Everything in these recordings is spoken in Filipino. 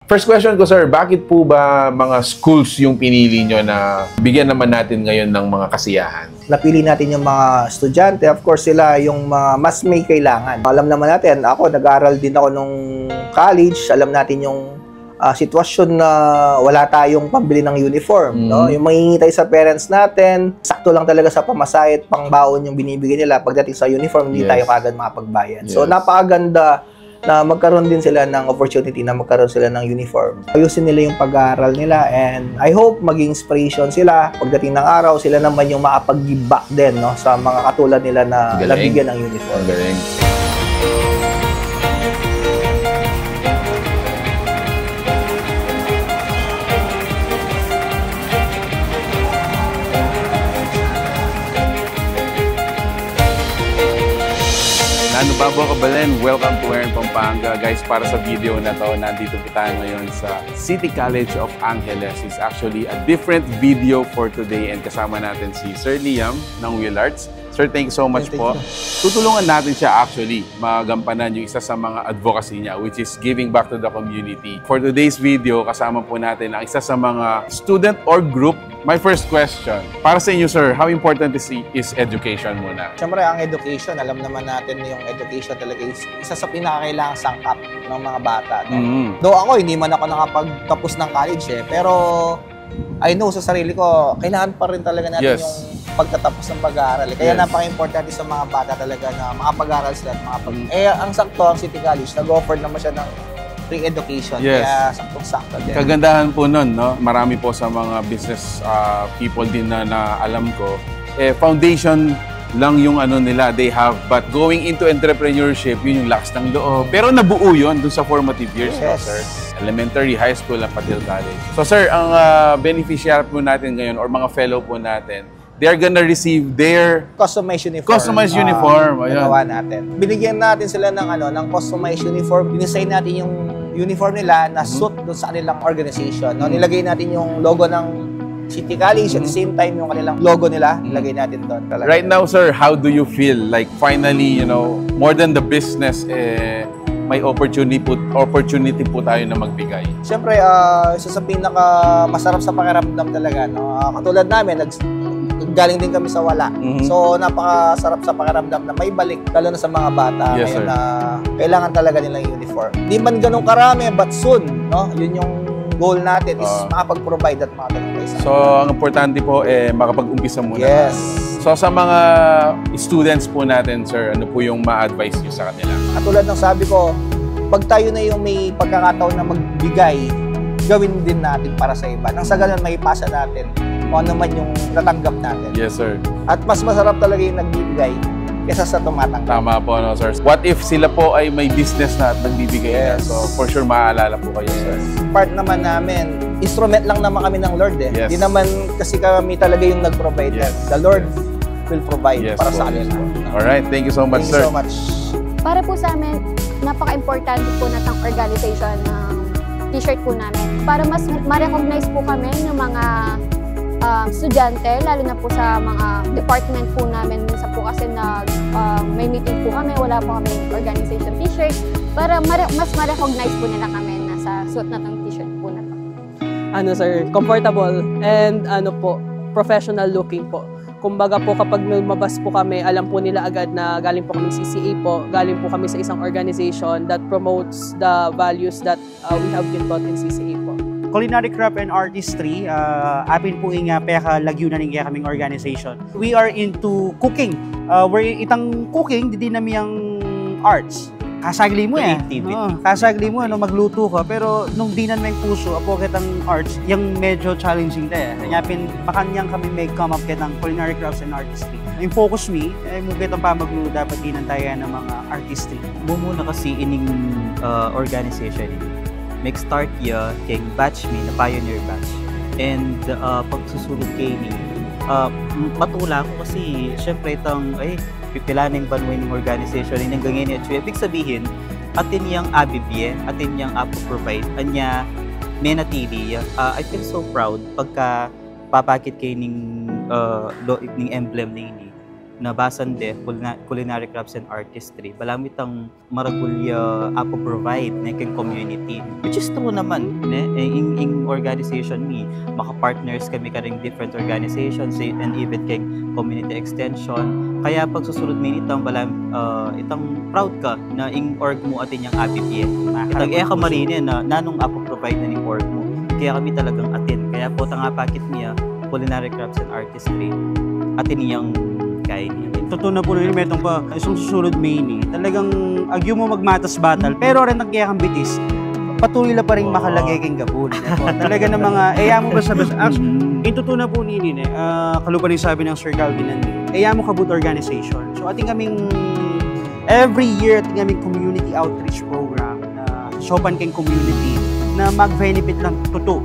First question ko, sir, bakit po ba mga schools yung pinili nyo na bigyan naman natin ngayon ng mga kasiyahan? Napili natin yung mga estudyante. Of course, sila yung mga mas may kailangan. Alam naman natin, ako, nag-aaral din ako nung college. Alam natin yung sitwasyon na wala tayong pambili ng uniform. No? Yung mangingitay sa parents natin, sakto lang talaga sa pamasahe at pangbaon yung binibigay nila. Pagdating sa uniform, hindi tayo kagad makapagbayad. So, napakaganda na magkaroon din sila ng opportunity na magkaroon sila ng uniform. Ayusin nila yung pag-aaral nila, and I hope maging inspiration sila. Pagdating ng araw, sila naman yung makapag-give back din, no, sa mga katulad nila na nabigyan ng uniform. Galing. Ano ba po kabalen? Welcome to Aaron Pampanga. Guys, para sa video na to, nandito po tayo ngayon sa City College of Angeles. It's actually a different video for today, and kasama natin si Sir Liam ng Wheel Arts. Sir, thank you so much po. Tutulungan natin siya actually magampanan yung isa sa mga advocacy niya, which is giving back to the community. For today's video, kasama po natin ang isa sa mga student or group. My first question, para sa inyo, sir, how important is education muna? Siyempre, ang education, alam naman natin yung education talaga is isa sa pinakakailangang sangkap ng mga bata. No? Though ako, hindi man ako nakapagtapos ng college pero I know sa sarili ko, kailangan pa rin talaga natin yung pagtatapos ng pag-aaral. Kaya napaka-importante sa mga bata talaga na makapag-aaral sila at ang sakto, ang City College, nag-offer naman siya ng free education. Kaya saktong-sakto din. Kagandahan po nun, no? Marami po sa mga business people din na alam ko, foundation lang yung ano nila they have, but going into entrepreneurship, yun yung lakas ng loob. Pero nabuo yun dun sa formative years, no, sir? Elementary, high school, at pati college. So, sir, ang beneficiary po natin ngayon or mga fellow po natin, they are gonna receive their customized uniform. Customized uniform. Nagawa natin. Binigyan natin sila ng customized uniform. Dinesign natin yung uniform nila na suit doon sa kanilang organization. No? Nilagay natin yung logo ng City College, at the same time yung kanilang logo nila, nilagay natin doon. Talaga. Right now, sir, how do you feel? Like finally, you know, more than the business, may opportunity po tayo na magbigay. Siyempre, isa sa pinaka masarap sa pakiramdam talaga. No? Katulad namin, galing din kami sa wala. So, napakasarap sa pakiramdam na may balik, lalo na sa mga bata. Yes, ngayon na kailangan talaga nilang uniform. Di man ganun karami, but soon, no? Yun yung goal natin is makapag-provide at makapag-provide. So, ang importante po, makapag-umpisa muna. Yes. So, sa mga students po natin, sir, ano po yung ma-advise nyo sa kanila? Katulad ng sabi ko, pag tayo na yung may pagkakataon na magbigay, gawin din natin para sa iba. Nang sa ganun, may ipasa natin kung ano man yung natanggap natin. Yes, sir. At mas masarap talaga yung nagbibigay kesa sa tumatanggap. Tama po, no, sir. What if sila po ay may business na at nagbibigay na? So, for sure, maaalala po kayo, sir. Part naman namin, instrument lang naman kami ng Lord eh. Hindi naman kasi kami talaga yung nag-provide. The Lord will provide para sa kanila. Alright, thank you so much, sir. Thank you so much. Para po sa amin, napaka-importante po na ng organization ng t-shirt po namin. Para mas ma-recognize po kami ng mga estudyante, lalo na po sa mga department po namin. Minsan po kasi may meeting po kami, wala po kami organization t-shirt, para mas ma-recognize po nila kami na sa suot na ng t-shirt po na to. Ano sir, comfortable and ano po, professional looking po. Kumbaga po kapag lumabas po kami, alam po nila agad na galing po kami sa CCA po, galing po kami sa isang organization that promotes the values that we have been taught in CCA po. Culinary Craft and Artistry, apin po nga peka lagyunan ng kaming organization. We are into cooking. We're itang cooking, di namin yung arts. Kasagli mo kasagli mo magluto ka, pero nung dinan mo yung puso, apo kitang arts, yung medyo challenging na Kanya makanyang kami may come up kitang Culinary Crafts and Artistry. Yung focus me, mo kitang pamagluto, dapat dinan tayo ng mga artistry. Bumuna kasi ining organization make start ya kay batch me na pioneer batch, and pagsusulog kay ni matula ko kasi syempre itang pipilaning banwing organization in hanggang ngayon. Ibig sabihin atin yang abibye, atin yang provide anya menatili. I feel so proud pagka papakit kay ning emblem ni nabasan de culinary crafts and artistry balami tang maragulya apo provide na kang community, which is true naman ne in organization mi maka-partners kami karing different organizations and even kay community extension, kaya pag susulod mi itang itang proud ka na ing org mo atin yang APPN itag ka marine na nanong apo provide na ning org mo, kaya kami talagang atin, kaya po tanga pakit niya culinary crafts and artistry atin niyang kaya niya. Totoo na po rin, metong pa isang susunod mini. Talagang agyo mo magmatas battle, pero rin nagkiyakang bitis, patuloy na pa rin makalagay kang gabon. Talaga ng mga, mo ba sabi, ito to na po nini, kalupa rin sabi ng Sir Calvin Nandi, mo kabut organization. So ating kaming, every year, ating kaming community outreach program, na sopan kang community, na mag-benefit lang totoo.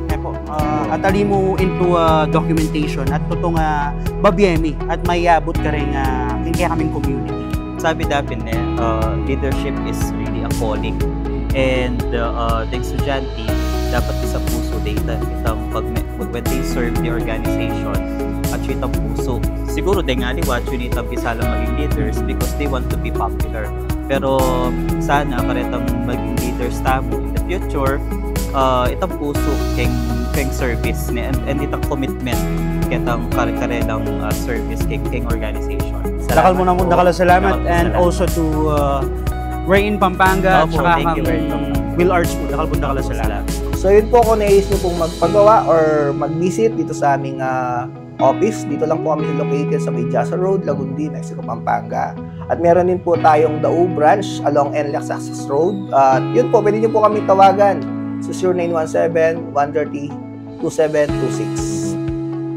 At ali mo into documentation at totoo nga babiyemi at mayabot ka rin kaya kaming community. Sabi dapin leadership is really a calling, and the estudyante dapat sa puso data itang when they serve the organization at itang puso. Siguro din nga liwat yun itang isa lang maging leaders because they want to be popular, pero sana paretang maging leaders tamo in the future itang puso keng service and itang commitment kitang karelang service keng organization. Dakal mo na muna salamat and also to Rain Pampanga at saka Will Arts po. Dakal po salamat. So yun po, kung nais nyo pong magpagawa or mag-visit dito sa aming office, dito lang po kami located sa May Jasa Road, Lagundi, Mexico, Pampanga. At meron din po tayong Dao branch along NLEX Access Road. At yun po, pwede nyo po kami tawagan sa 0917-130-2726.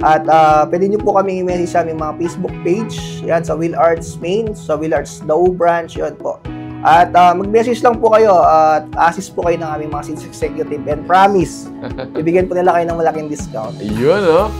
At pwede nyo po kami i-message sa aming mga Facebook page. Yan, sa Will Arts Main, sa Will Arts Dao branch, yun po. At mag-message lang po kayo at assist po kayo ng aming mga sales executive and promise, bibigyan po nila kayo ng malaking discount. Yun, oh.